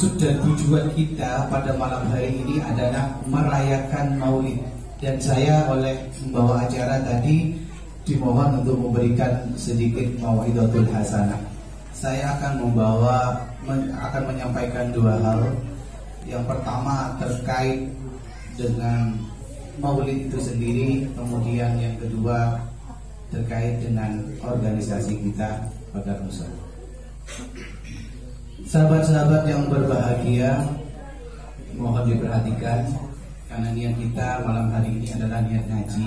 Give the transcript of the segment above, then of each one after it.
sudah tujuan kita pada malam hari ini adalah merayakan Maulid. Dan saya oleh membawa acara tadi dimohon untuk memberikan sedikit mau'izatul hasanah. Saya akan menyampaikan dua hal. Yang pertama terkait dengan Maulid itu sendiri, kemudian yang kedua terkait dengan organisasi kita pada Rasul. Sahabat-sahabat yang berbahagia, mohon diperhatikan karena niat kita malam hari ini adalah niat ngaji,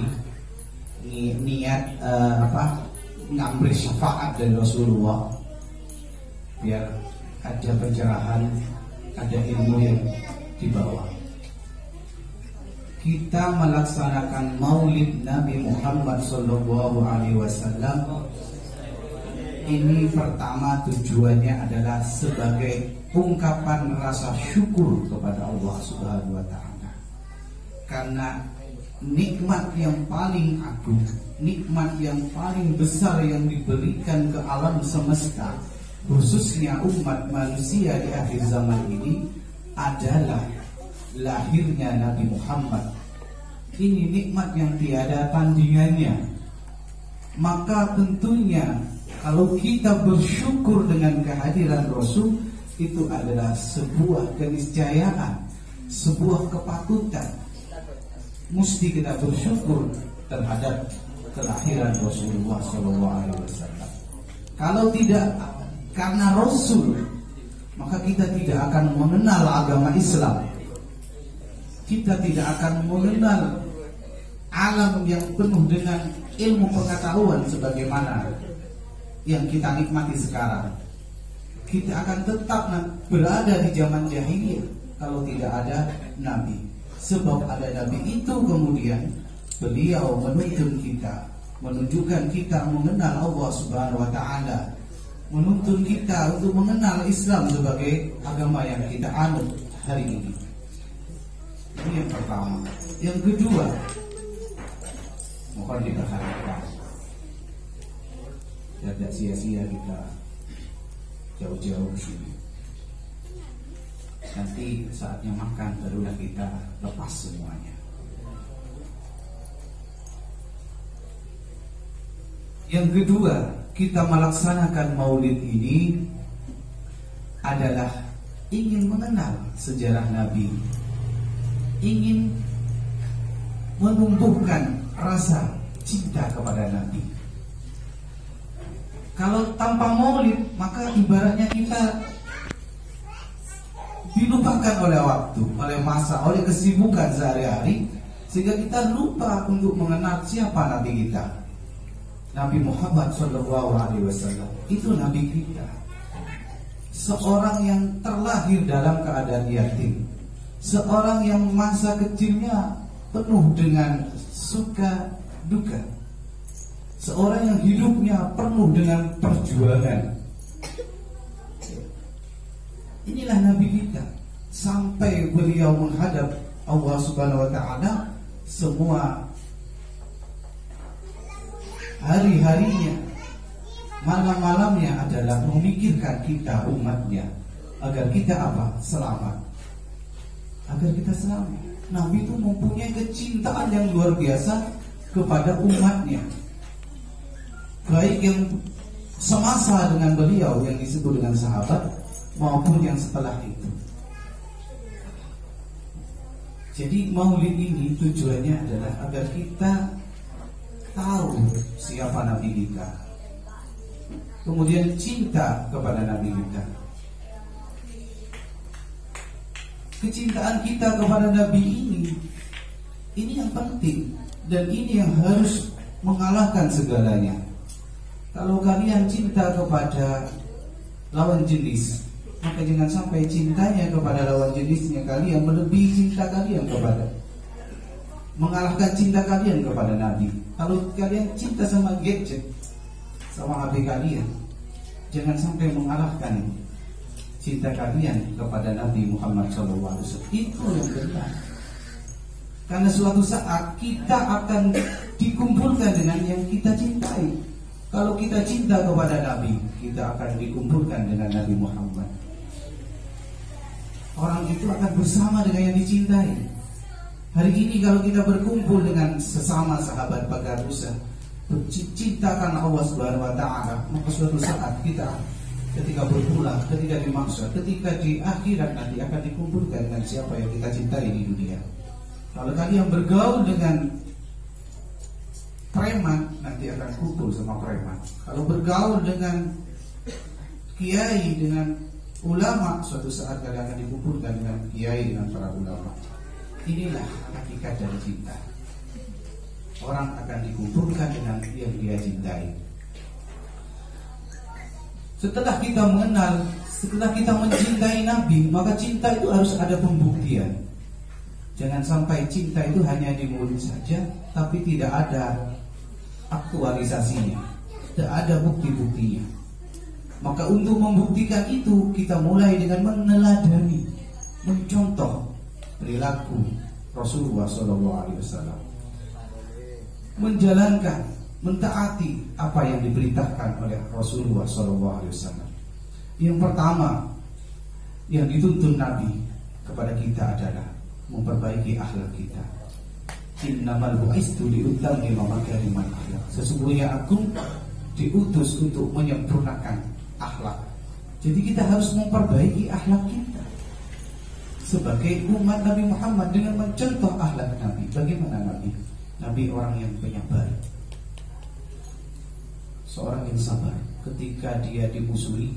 niat ngambil syafaat dari Rasulullah, biar ada pencerahan, ada ilmu yang dibawa. Kita melaksanakan Maulid Nabi Muhammad SAW. Ini pertama tujuannya adalah sebagai ungkapan rasa syukur kepada Allah Subhanahu wa Ta'ala. Karena nikmat yang paling agung, nikmat yang paling besar yang diberikan ke alam semesta, khususnya umat manusia di akhir zaman ini, adalah lahirnya Nabi Muhammad. Ini nikmat yang tiada tandingannya. Maka tentunya kalau kita bersyukur dengan kehadiran Rasul, itu adalah sebuah keniscayaan, sebuah kepatutan. Mesti kita bersyukur terhadap kelahiran Rasulullah SAW. Kalau tidak karena Rasul, maka kita tidak akan mengenal agama Islam. Kita tidak akan mengenal alam yang penuh dengan ilmu pengetahuan sebagaimana yang kita nikmati sekarang. Kita akan tetap berada di zaman jahiliyah kalau tidak ada Nabi. Sebab ada Nabi itu kemudian beliau menuntun kita, menunjukkan kita mengenal Allah Subhanahu wa Ta'ala, menuntun kita untuk mengenal Islam sebagai agama yang kita anut hari ini. Ini yang pertama. Yang kedua, mohon diperhatikan, tidak sia-sia kita jauh-jauh ke sini. Nanti saatnya makan barulah kita lepas semuanya. Yang kedua, kita melaksanakan Maulid ini adalah ingin mengenal sejarah Nabi, ingin menumbuhkan rasa cinta kepada Nabi. Kalau tanpa Maulid, maka ibaratnya kita dilupakan oleh waktu, oleh masa, oleh kesibukan sehari-hari, sehingga kita lupa untuk mengenal siapa Nabi kita. Nabi Muhammad SAW itu Nabi kita, seorang yang terlahir dalam keadaan yatim, seorang yang masa kecilnya penuh dengan suka duka, seorang yang hidupnya penuh dengan perjuangan. Inilah Nabi kita. Sampai beliau menghadap Allah Subhanahu wa Ta'ala, semua hari-harinya, malam-malamnya adalah memikirkan kita umatnya, agar kita apa? Selamat. Agar kita selamat. Nabi itu mempunyai kecintaan yang luar biasa kepada umatnya, baik yang semasa dengan beliau yang disebut dengan sahabat, maupun yang setelah itu. Jadi Maulid ini tujuannya adalah agar kita tahu siapa Nabi kita, kemudian cinta kepada Nabi kita. Kecintaan kita kepada Nabi ini yang penting, dan ini yang harus mengalahkan segalanya. Kalau kalian cinta kepada lawan jenis, maka jangan sampai cintanya kepada lawan jenisnya kalian melebihi cinta kalian kepada, mengalahkan cinta kalian kepada Nabi. Kalau kalian cinta sama gadget, sama HP kalian, jangan sampai mengalahkan cinta kalian kepada Nabi Muhammad SAW. Itu yang benar. Karena suatu saat kita akan dikumpulkan dengan yang kita cintai. Kalau kita cinta kepada Nabi, kita akan dikumpulkan dengan Nabi Muhammad. orang itu akan bersama dengan yang dicintai. Hari ini kalau kita berkumpul dengan sesama sahabat pagar rusa, cinta karena Allah Subhanahu wa taala, maka suatu saat kita ketika berpulang, ketika di mahsyar, ketika di akhirat nanti akan dikumpulkan dengan siapa yang kita cintai di dunia. Kalau kalian bergaul dengan preman, nanti akan kumpul sama preman. Kalau bergaul dengan kiai, dengan ulama, suatu saat kalian akan dikumpulkan dengan kiai, dengan para ulama. Inilah hakikat dari cinta. Orang akan dikumpulkan dengan yang dia cintai. Setelah kita mengenal, setelah kita mencintai Nabi, maka cinta itu harus ada pembuktian. Jangan sampai cinta itu hanya di mulut saja, tapi tidak ada aktualisasinya, tidak ada bukti-buktinya. Maka untuk membuktikan itu, kita mulai dengan meneladani, mencontoh perilaku Rasulullah SAW, menjalankan, mentaati apa yang diperintahkan oleh Rasulullah SAW. Yang pertama yang dituntun Nabi kepada kita adalah memperbaiki akhlak kita. Innamal bu'istu liutammima makarimal akhlak. Sesungguhnya aku diutus untuk menyempurnakan akhlak. Jadi kita harus memperbaiki akhlak kita sebagai umat Nabi Muhammad dengan mencontoh akhlak Nabi. Bagaimana Nabi? Nabi orang yang penyabar, seorang yang sabar ketika dia dimusuhi,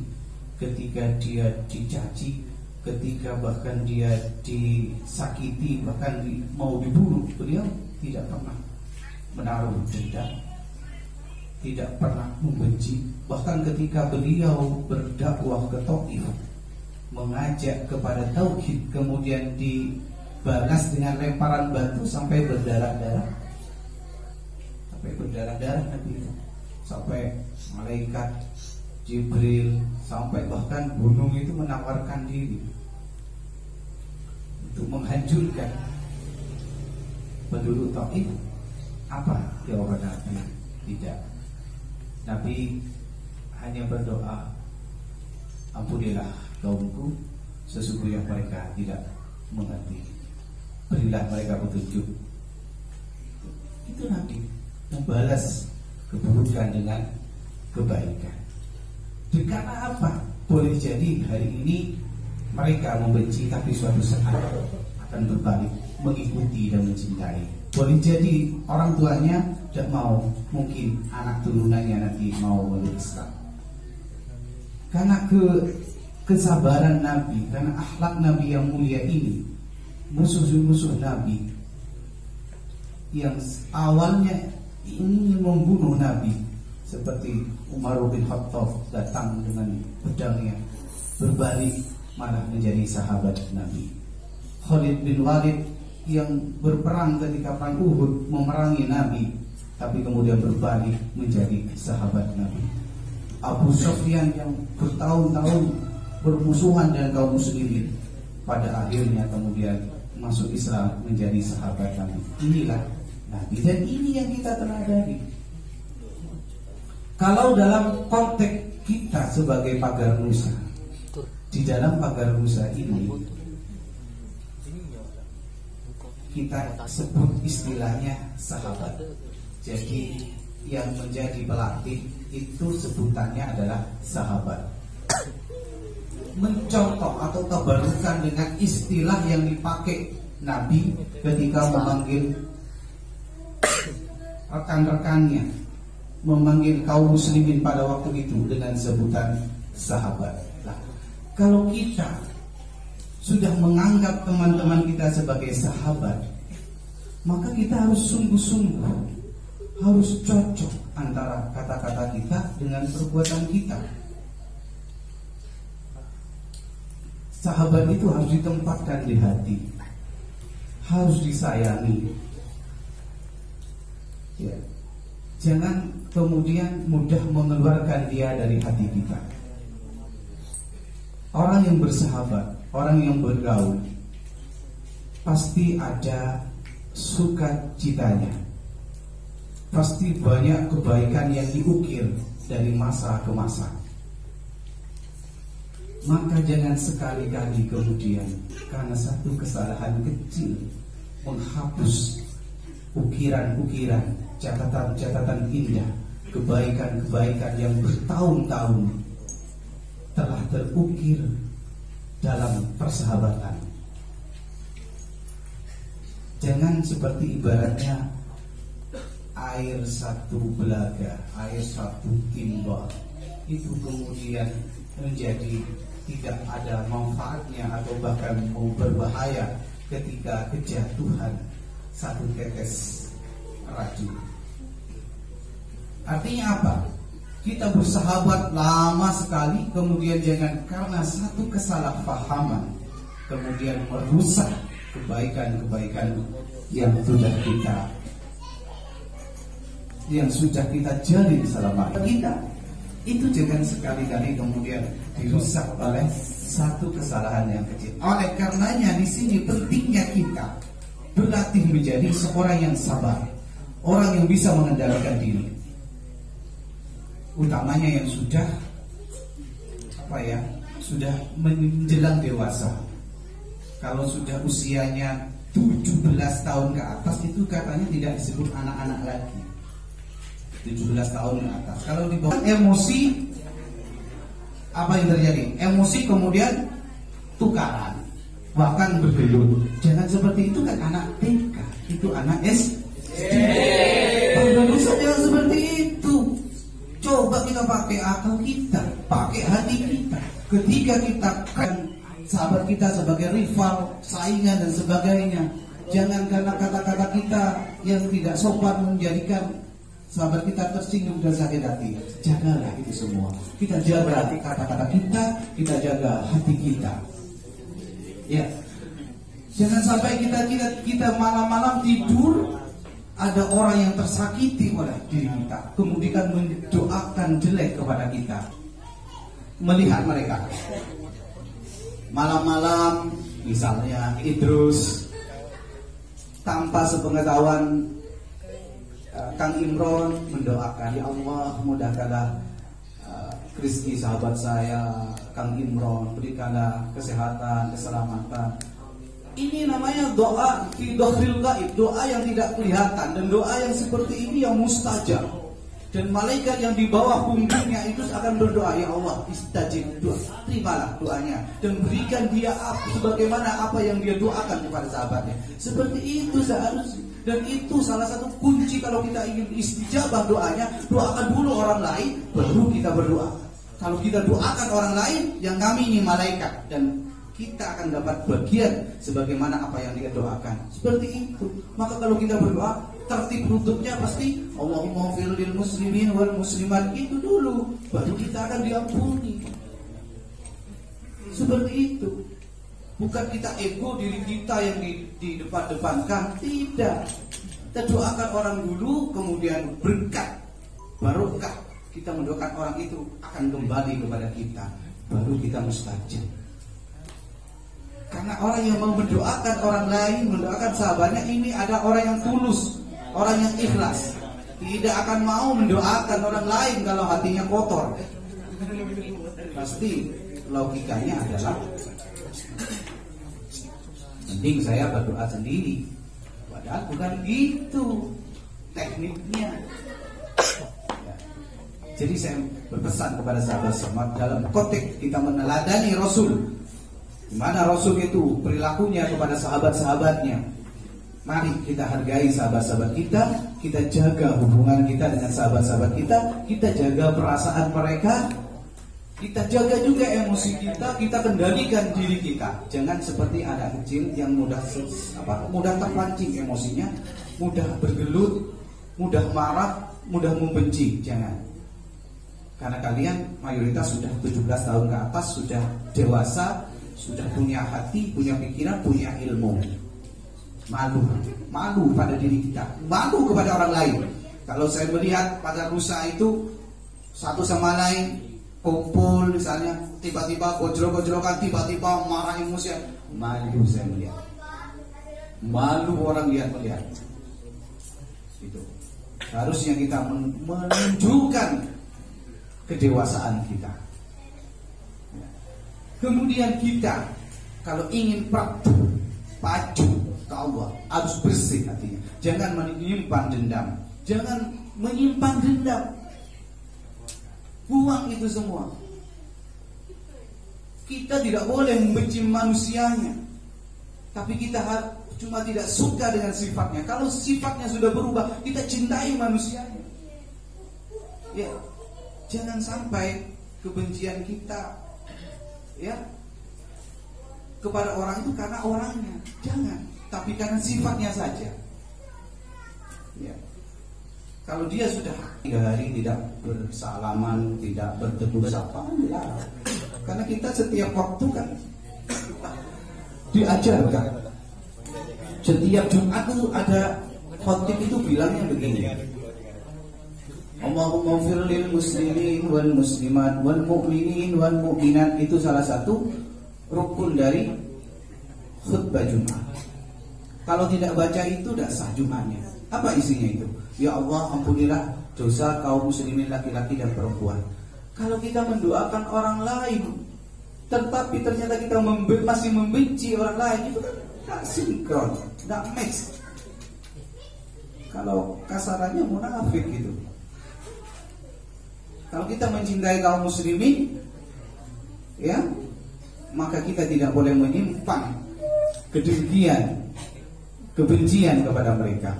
ketika dia dicaci, ketika bahkan dia disakiti, bahkan mau dibunuh, beliau tidak pernah menaruh dendam, tidak pernah membenci. Bahkan ketika beliau berdakwah ke Taif, mengajak kepada tauhid, kemudian dibalas dengan lemparan batu sampai berdarah-darah, Nabi itu, sampai malaikat Jibril, sampai bahkan gunung itu menawarkan diri untuk menghancurkan penduduk Taif. Apa jawaban Nabi? Tidak. Nabi hanya berdoa, ampunilah kaumku, sesungguhnya mereka tidak mengerti, berilah mereka petunjuk. Itu Nabi membalas keburukan dengan kebaikan. Karena apa? Boleh jadi hari ini mereka membenci, tapi suatu saat akan berbalik, mengikuti dan mencintai. Boleh jadi orang tuanya tidak mau, mungkin anak turunannya nanti mau meluk Islam. Karena kesabaran Nabi, karena akhlak Nabi yang mulia ini, musuh-musuh Nabi yang awalnya ingin membunuh Nabi, seperti Umar bin Khattab datang dengan pedangnya, berbalik malah menjadi sahabat Nabi. Khalid bin Walid yang berperang ketika perang Uhud memerangi Nabi, tapi kemudian berbalik menjadi sahabat Nabi. Abu Sufyan yang bertahun-tahun bermusuhan dengan kaum muslimin, pada akhirnya kemudian masuk Islam menjadi sahabat Nabi. Inilah Nabi, dan ini yang kita teladani. Kalau dalam konteks kita sebagai pagar Nusa, di dalam pagar Nusa ini kita sebut istilahnya sahabat. Jadi yang menjadi pelatih itu sebutannya adalah sahabat. Mencontoh atau tabarukan dengan istilah yang dipakai Nabi ketika memanggil rekan-rekannya, memanggil kaum muslimin pada waktu itu dengan sebutan sahabat. Nah, kalau kita sudah menganggap teman-teman kita sebagai sahabat, maka kita harus sungguh-sungguh, harus cocok antara kata-kata kita dengan perbuatan kita. Sahabat itu harus ditempatkan di hati, harus disayangi. Ya. Jangan kemudian mudah mengeluarkan dia dari hati kita. Orang yang bersahabat, orang yang bergaul, pasti ada sukacitanya, pasti banyak kebaikan yang diukir dari masa ke masa. Maka jangan sekali-kali kemudian karena satu kesalahan kecil menghapus ukiran-ukiran, catatan-catatan indah, kebaikan-kebaikan yang bertahun-tahun telah terukir dalam persahabatan. Jangan seperti ibaratnya air satu belaga, air satu timbal, itu kemudian menjadi tidak ada manfaatnya atau bahkan mau berbahaya ketika kejatuhan satu tetes racun. Artinya apa? Kita bersahabat lama sekali, kemudian jangan karena satu kesalahpahaman kemudian merusak kebaikan-kebaikan yang sudah kita jalin selama kita. Itu jangan sekali-kali kemudian dirusak oleh satu kesalahan yang kecil. Oleh karenanya di sini pentingnya kita berlatih menjadi seorang yang sabar, orang yang bisa mengendalikan diri, utamanya yang sudah menjelang dewasa. Kalau sudah usianya 17 tahun ke atas itu katanya tidak disebut anak-anak lagi. 17 tahun ke atas. Kalau di bawah emosi, apa yang terjadi? Emosi kemudian tukaran, bahkan bergelut. Jangan seperti itu, kan anak TK, itu anak SD. Jangan seperti itu. Coba kita pakai akal kita, pakai hati kita. Ketika kita kan sahabat kita sebagai rival, saingan dan sebagainya, jangan karena kata-kata kita yang tidak sopan menjadikan sahabat kita tersinggung dan sakit hati. Jagalah itu semua. Kita jaga kata-kata kita jaga hati kita. Ya, jangan sampai kita malam-malam tidur ada orang yang tersakiti oleh diri kita, kemudian mendoakan jelek kepada kita. Melihat mereka malam-malam, misalnya Idrus, tanpa sepengetahuan Kang Imron mendoakan, ya Allah mudahkanlah rezeki sahabat saya Kang Imron, berikanlah kesehatan, keselamatan. Ini namanya doa fi dhahril ghaib, doa yang tidak kelihatan, dan doa yang seperti ini yang mustajab. Dan malaikat yang di bawah punggungnya itu akan berdoa, ya Allah istajib, doa, terimalah doanya dan berikan dia sebagaimana apa yang dia doakan kepada sahabatnya. Seperti itu seharusnya. Dan itu salah satu kunci kalau kita ingin istijabah doanya. Doakan dulu orang lain, baru kita berdoa. Kalau kita doakan orang lain, yang kami ini malaikat, dan kita akan dapat bagian sebagaimana apa yang dia doakan. Seperti itu. Maka kalau kita berdoa, tertib rututnya pasti Allahumma fir lil muslimin wal muslimat, itu dulu, baru kita akan diampuni. Seperti itu. Bukan kita ego diri kita yang di depan-depankan, tidak. Kita doakan orang dulu, kemudian berkat, barokah kita mendoakan orang itu akan kembali kepada kita, baru kita mustajab. Karena orang yang mau mendoakan orang lain, mendoakan sahabatnya, ini ada orang yang tulus, orang yang ikhlas, tidak akan mau mendoakan orang lain kalau hatinya kotor. Pasti logikanya adalah mending saya berdoa sendiri. Padahal bukan gitu tekniknya. Ya. Jadi saya berpesan kepada sahabat-sahabat dalam konteks kita meneladani Rasul, di mana Rasul itu perilakunya kepada sahabat-sahabatnya. Mari kita hargai sahabat-sahabat kita jaga hubungan kita dengan sahabat-sahabat kita jaga perasaan mereka. Kita jaga juga emosi kita kendalikan diri kita. Jangan seperti anak kecil yang mudah terpancing emosinya, mudah bergelut, mudah marah, mudah membenci. Jangan. Karena kalian mayoritas sudah 17 tahun ke atas, sudah dewasa, sudah punya hati, punya pikiran, punya ilmu. Malu pada diri kita, malu kepada orang lain. Kalau saya melihat pada rusa itu satu sama lain kumpul misalnya, tiba-tiba gojlok-gojlokan, tiba-tiba marah emosi, malu saya melihat, malu orang melihat itu. Harusnya kita menunjukkan kedewasaan kita. Kemudian kita kalau ingin pacu ke Allah harus bersih hatinya. Jangan menyimpan dendam. Jangan menyimpan dendam. Buang itu semua. Kita tidak boleh membenci manusianya, tapi kita cuma tidak suka dengan sifatnya. Kalau sifatnya sudah berubah, kita cintai manusianya. Ya, jangan sampai kebencian kita ya kepada orang itu karena orangnya, jangan, tapi karena sifatnya saja. Ya. Kalau dia sudah 3 hari tidak bersalaman, tidak bertegur sapa, karena kita setiap waktu kan diajarkan. Setiap Jumat itu ada khotib itu bilangnya begini, Allahumma fir lil muslimin wal muslimat wal mu'minin wal mu'minat. Itu salah satu rukun dari khutbah Jumat. Kalau tidak baca itu tidak sah Jumatnya. Apa isinya itu? Ya Allah, ampunilah dosa kaum muslimin laki-laki dan perempuan. Kalau kita mendoakan orang lain, tetapi ternyata kita masih membenci orang lain, itu kan tidak sinkron, tidak match. Kalau kasarannya munafik gitu. Kalau kita mencintai kaum muslimin, ya, maka kita tidak boleh menyimpan kedengkian, kebencian kepada mereka.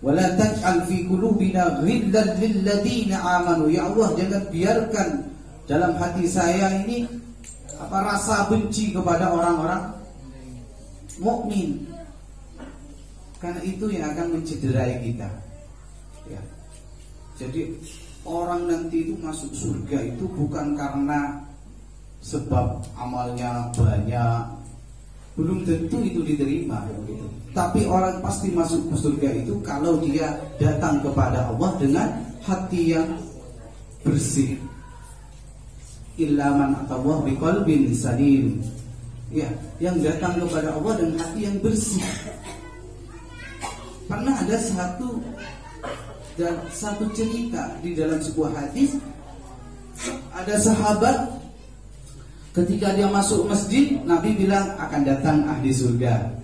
Wala taj'al fi qulubina ghillan lil ladzina amanu. Ya Allah, jangan biarkan dalam hati saya ini rasa benci kepada orang-orang mukmin. Karena itu yang akan mencederai kita. Ya. Jadi orang nanti itu masuk surga itu bukan karena sebab amalnya banyak, belum tentu itu diterima gitu. Tapi orang pasti masuk ke surga itu kalau dia datang kepada Allah dengan hati yang bersih. Illa man atawa biqalbin salim. Ya, yang datang kepada Allah dengan hati yang bersih. Pernah ada satu cerita di dalam sebuah hadis, ada sahabat ketika dia masuk masjid, Nabi bilang akan datang ahli surga.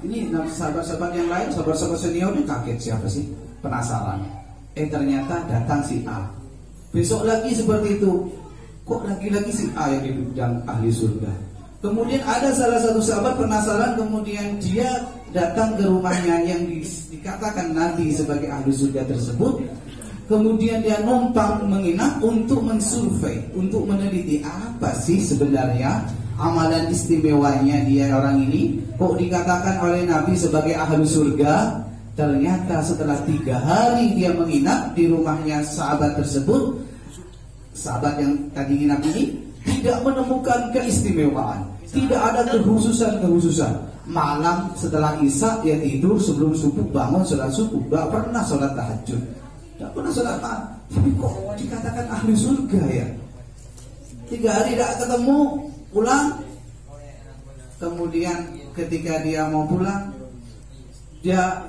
Ini sahabat-sahabat yang lain, sahabat-sahabat senior ini kaget, siapa sih? Penasaran. Ternyata datang si A. Besok lagi seperti itu. Kok lagi-lagi si A yang dibilang ahli surga? Kemudian ada salah satu sahabat penasaran, kemudian dia datang ke rumahnya yang dikatakan Nabi sebagai ahli surga tersebut. Kemudian dia numpang menginap untuk mensurvei, untuk meneliti apa sih sebenarnya amalan istimewanya dia orang ini. Kok dikatakan oleh Nabi sebagai ahli surga? Ternyata setelah 3 hari dia menginap di rumahnya sahabat tersebut, sahabat yang tadi nginap ini tidak menemukan keistimewaan, tidak ada kekhususan. Malam setelah Isya dia tidur, sebelum subuh bangun sholat subuh, gak pernah sholat tahajud, gak pernah sholat malam. Tapi kok dikatakan ahli surga ya? 3 hari tidak ketemu, pulang. Kemudian ketika dia mau pulang, dia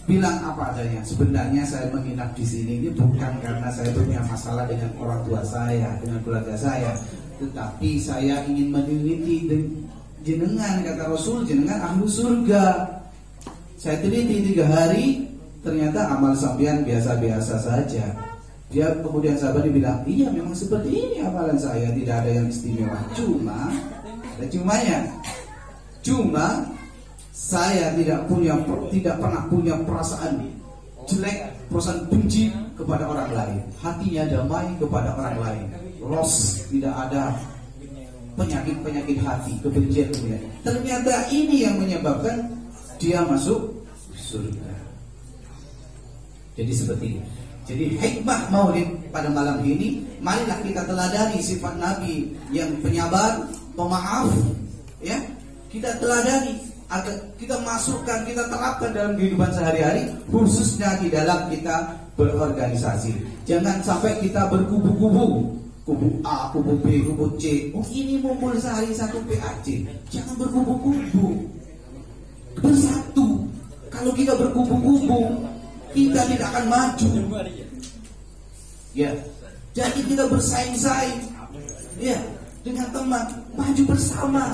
bilang apa adanya. Sebenarnya saya menginap di sini ini bukan karena saya punya masalah dengan orang tua saya, dengan keluarga saya, tetapi saya ingin meneliti jenengan, kata Rasul, jenengan ahli surga. Saya teliti 3 hari, ternyata amal sampean biasa-biasa saja. Dia kemudian sahabat dibilang, iya memang seperti ini amalan saya, tidak ada yang istimewa. Cuma saya tidak pernah punya perasaan jelek, perasaan benci kepada orang lain. Hatinya damai kepada orang lain. Tidak ada penyakit hati, kebencian. Ternyata ini yang menyebabkan dia masuk surga. Jadi seperti ini. Jadi hikmah maulid pada malam ini, marilah kita teladani sifat Nabi yang penyabar, pemaaf, ya. Kita teladani, agar kita masukkan, kita terapkan dalam kehidupan sehari-hari, khususnya di dalam kita berorganisasi. Jangan sampai kita berkubu-kubu, kubu A, kubu B, kubu C. Oh ini mumpul sehari satu PAC. Jangan berkubu-kubu, bersatu. Kalau kita berkubu-kubu, kita tidak akan maju. Ya, Jadi kita bersaing-saing, ya, dengan teman, maju bersama.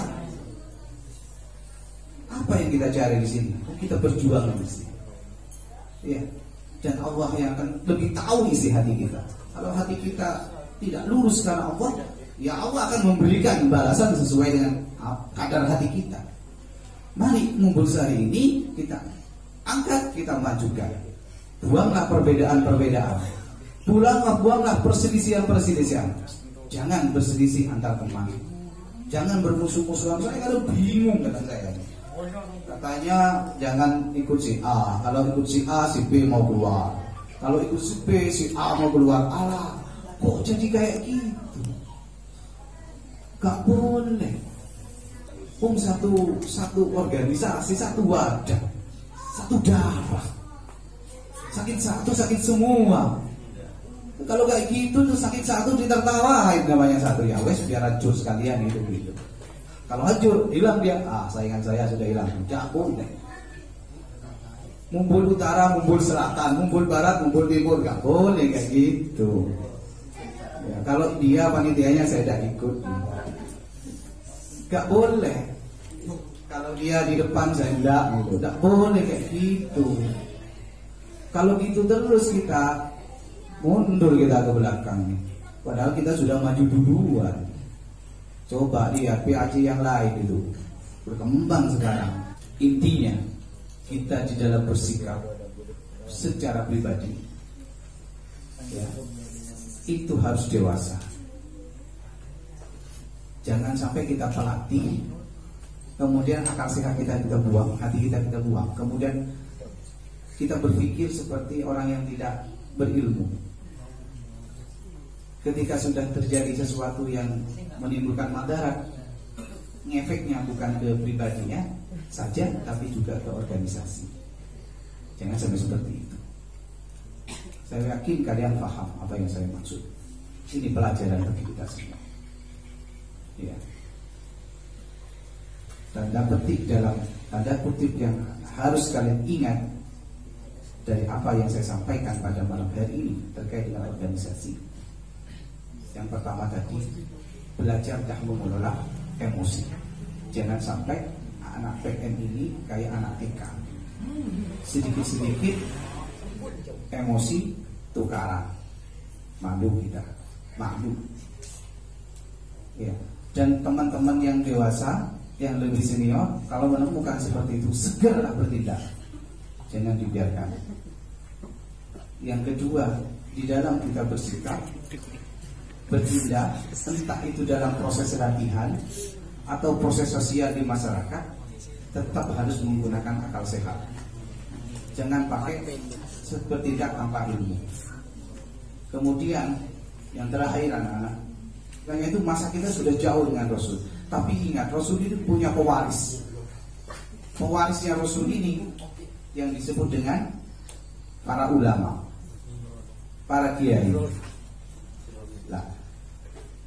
Apa yang kita cari di sini? Kita berjuang di sini. Ya, dan Allah yang akan lebih tahu isi hati kita. Kalau hati kita tidak lurus karena Allah, ya Allah akan memberikan balasan sesuai dengan kadar hati kita. Mari ngumpul sehari ini, kita angkat, kita majukan. Buanglah perbedaan-perbedaan. Buanglah perselisihan-perselisihan. Jangan berselisih antar teman. Jangan bermusuh-musuhan. Saya kalau bingung kata saya. Katanya jangan ikut si A. Kalau ikut si A, si B mau keluar. Kalau ikut si B, si A mau keluar. Alah, kok jadi kayak gitu? Gak boleh. Satu organisasi, satu wadah, satu darah. Sakit satu, sakit semua. Kalau kayak gitu tuh sakit satu ditertawain namanya satu, ya wes biar hancur sekalian itu gitu. Kalau hancur hilang dia, saingan saya sudah hilang. Tidak boleh. Mumpul utara, mumpul selatan, mumpul barat, mumpul timur, gak boleh kayak gitu. Ya, kalau dia panitianya saya tidak ikut. Gak boleh. Kalau dia di depan saya tidak gitu. Gak boleh kayak gitu. Kalau gitu terus kita mundur kita ke belakang. Padahal kita sudah maju duluan. Coba lihat PAC yang lain itu berkembang sekarang. Intinya kita di dalam bersikap secara pribadi, ya, itu harus dewasa. Jangan sampai kita pelatih, kemudian akal sehat kita buang, hati kita buang, kemudian kita berpikir seperti orang yang tidak berilmu. Ketika sudah terjadi sesuatu yang menimbulkan madarat, ngefeknya bukan ke pribadinya saja, tapi juga ke organisasi. Jangan sampai seperti itu. Saya yakin kalian paham apa yang saya maksud. Ini pelajaran bagi kita semua. Ya. Tanda petik dalam tanda kutip yang harus kalian ingat dari apa yang saya sampaikan pada malam hari ini terkait dengan organisasi. Yang pertama tadi, belajar dah mengelola emosi. Jangan sampai anak PN ini kayak anak TK. Sedikit-sedikit emosi tukaran. Malu kita, malu. Ya. Dan teman-teman yang dewasa, yang lebih senior, kalau menemukan seperti itu, segeralah bertindak. Jangan dibiarkan. Yang kedua, di dalam kita bersikap, bertindak, entah itu dalam proses latihan atau proses sosial di masyarakat, tetap harus menggunakan akal sehat. Jangan pakai bertindak tanpa ilmu. Kemudian yang terakhir anak-anak, karena itu masa kita sudah jauh dengan Rasul. Tapi ingat, Rasul itu punya pewaris. Pewarisnya Rasul ini yang disebut dengan para ulama, para kiai. Nah,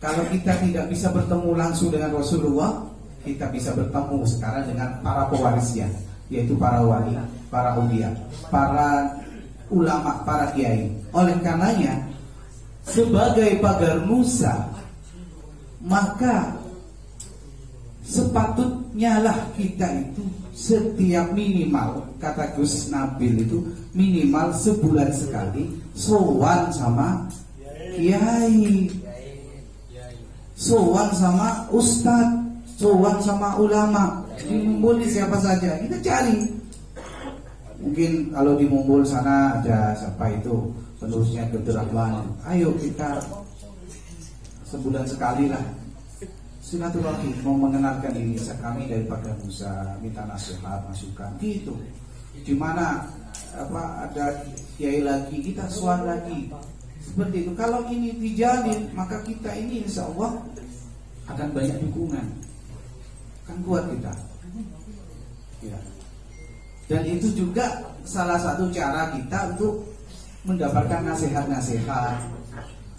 kalau kita tidak bisa bertemu langsung dengan Rasulullah, kita bisa bertemu sekarang dengan para pewarisnya, yaitu para wali, para aulia, para ulama, para kiai. Oleh karenanya, sebagai pagar Musa, maka sepatutnya lah kita itu setiap minimal, kata Gus Nabil itu minimal sebulan sekali sowan sama kiai, sowan sama ustadz, sowan sama ulama. Di Mumbul siapa saja kita cari. Mungkin kalau di Mumbul sana ada siapa itu penerusnya Dr. Rahman. Ayo kita sebulan sekali lah silaturahmi, mau mengenalkan ini kami dari Pagar Musa, minta nasihat, masukan gitu. Di mana ada kiai lagi, kita sowan lagi. Seperti itu. Kalau ini dijalin, maka kita ini insya Allah akan banyak dukungan, akan kuat kita. Ya. Dan itu juga salah satu cara kita untuk mendapatkan nasihat-nasihat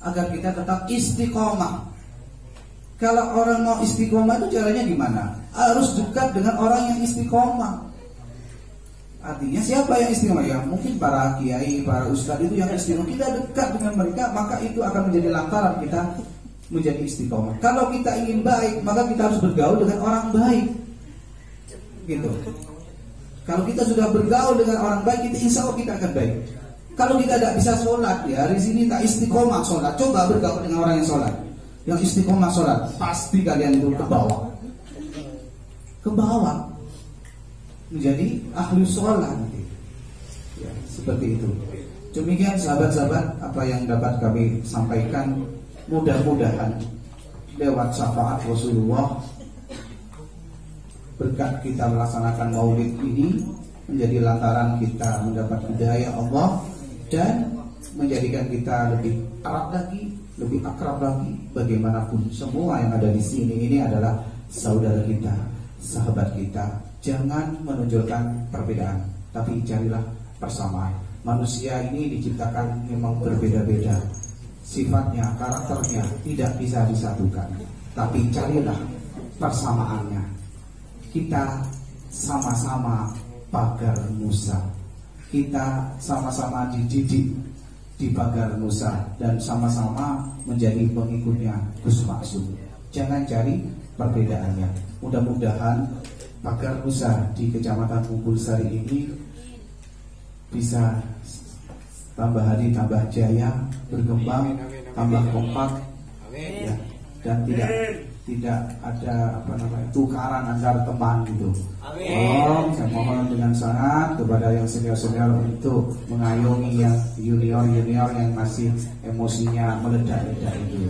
agar kita tetap istiqomah. Kalau orang mau istiqomah itu caranya gimana? Harus dekat dengan orang yang istiqomah. Artinya siapa yang istimewa? Ya mungkin para kiai, para ustadz itu yang istimewa. Kita dekat dengan mereka, maka itu akan menjadi lantaran kita menjadi istiqomah. Kalau kita ingin baik, maka kita harus bergaul dengan orang baik. Gitu. Kalau kita sudah bergaul dengan orang baik, kita insya Allah kita akan baik. Kalau kita tidak bisa sholat, ya hari sini tak istiqomah sholat, coba bergaul dengan orang yang sholat, yang istiqomah sholat, pasti kalian itu ke bawah, menjadi ahli sholat. Ya, seperti itu. Demikian sahabat-sahabat apa yang dapat kami sampaikan. Mudah-mudahan lewat syafaat Rasulullah, berkat kita melaksanakan maulid ini menjadi lantaran kita mendapat hidayah Allah dan menjadikan kita lebih erat lagi, lebih akrab lagi. Bagaimanapun semua yang ada di sini ini adalah saudara kita, sahabat kita. Jangan menunjukkan perbedaan, tapi carilah persamaan. Manusia ini diciptakan memang berbeda-beda, sifatnya, karakternya tidak bisa disatukan, tapi carilah persamaannya. Kita sama-sama pagar Musa, kita sama-sama dididik di pagar Musa dan sama-sama menjadi pengikutnya Gus Maksum. Jangan cari perbedaannya. Mudah-mudahan pagar Musa di Kecamatan Bungkul Sari ini bisa tambah hari tambah jaya, berkembang, tambah kompak, ya, dan tidak ada tukaran antar teman gitu. Saya mohon dengan sangat kepada yang senior-senior untuk mengayomi yang junior-junior yang masih emosinya meledak-ledak itu.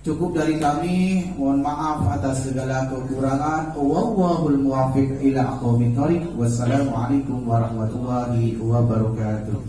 Cukup dari kami, mohon maaf atas segala kekurangan. Wallahul muwaffiq ila aqwamit thoriq. Wassalamualaikum warahmatullahi wabarakatuh.